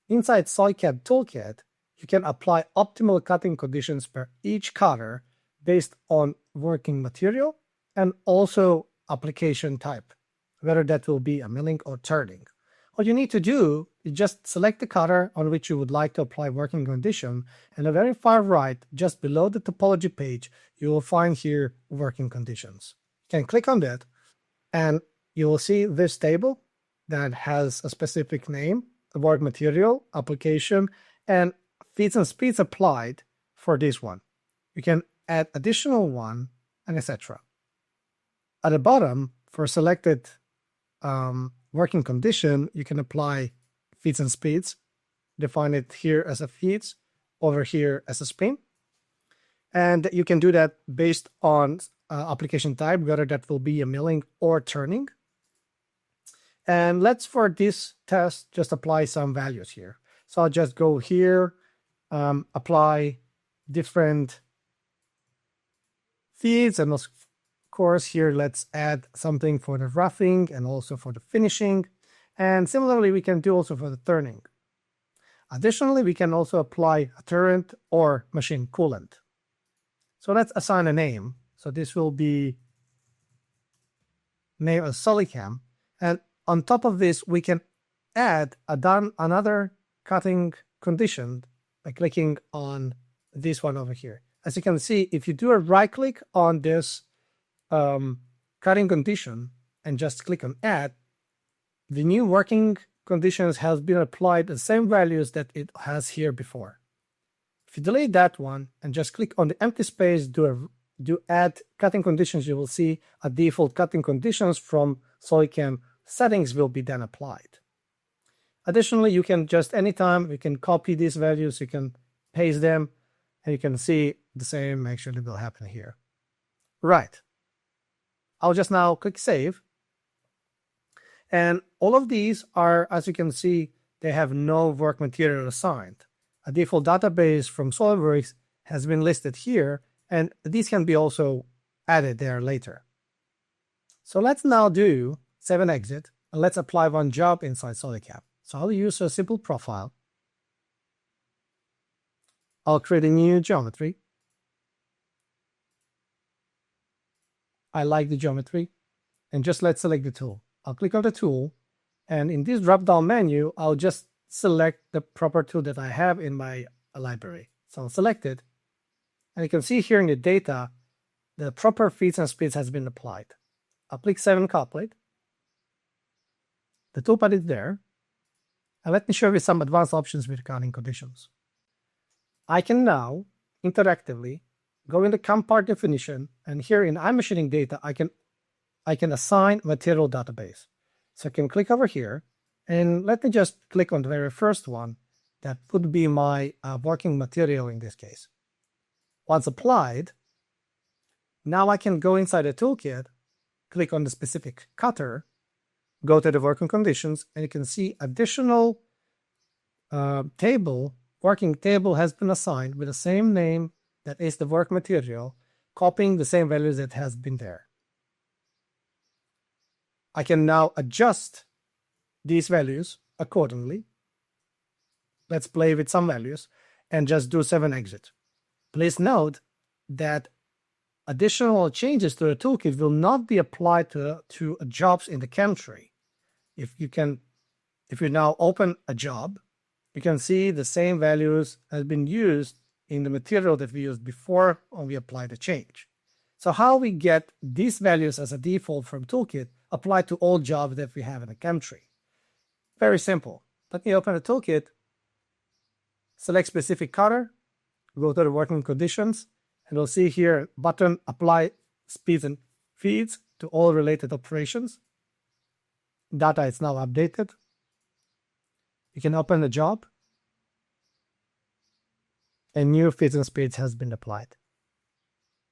Inside SoyCAD ToolKit, you can apply optimal cutting conditions per each cutter based on working material and also application type, whether that will be a milling or turning. What you need to do is just select the cutter on which you would like to apply working condition, and on the very far right, just below the topology page, you will find here working conditions. You can click on that, and you will see this table that has a specific name, the work material, application, and feeds and speeds applied for this one. You can add additional one, and etc. At the bottom, for selected working condition, you can apply feeds and speeds, define it here as a feeds, over here as a spin. And you can do that based on application type, whether that will be a milling or turning. And let's, for this test, just apply some values here. So I'll just go here, apply different feeds, and of course here let's add something for the roughing and also for the finishing. And similarly, we can do also for the turning. Additionally, we can also apply a turret or machine coolant. So let's assign a name. So this will be name as SolidCam. And on top of this, we can add another cutting condition by clicking on this one over here. As you can see, if you do a right click on this cutting condition and just click on add, the new working conditions has been applied the same values that it has here before. If you delete that one and just click on the empty space, do add cutting conditions, you will see a default cutting conditions from SolidCam settings will be then applied. Additionally, you can just anytime you can copy these values, you can paste them, and you can see the same actually will happen here. Right. I'll just now click save. And all of these are, as you can see, they have no work material assigned. A default database from SolidWorks has been listed here, and these can be also added there later. So let's now do save and exit, and let's apply one job inside SolidCam. So I'll use a simple profile. I'll create a new geometry. I like the geometry, and just let's select the tool. I'll click on the tool, and in this drop-down menu, I'll just select the proper tool that I have in my library. So I'll select it, and you can see here in the data, the proper feeds and speeds has been applied. I'll click Save and Calculate. The toolpath is there, and let me show you some advanced options with cutting conditions. I can now interactively go in the CAM part definition, and here in iMachining data, I can assign material database. So I can click over here, and let me just click on the very first one. That would be my working material in this case. Once applied, now I can go inside the toolkit, click on the specific cutter, go to the working conditions, and you can see additional working table has been assigned with the same name that is the work material, copying the same values that has been there. I can now adjust these values accordingly. Let's play with some values and just do save and exit. Please note that additional changes to the toolkit will not be applied to jobs in the CAM tree. If you now open a job, you can see the same values has been used in the material that we used before when we apply the change. So how we get these values as a default from toolkit applied to all jobs that we have in the CAM tree? Very simple. Let me open the toolkit, select specific cutter, go to the working conditions, and we'll see here button apply speeds and feeds to all related operations. Data is now updated. You can open the job, and new feeds and speeds has been applied.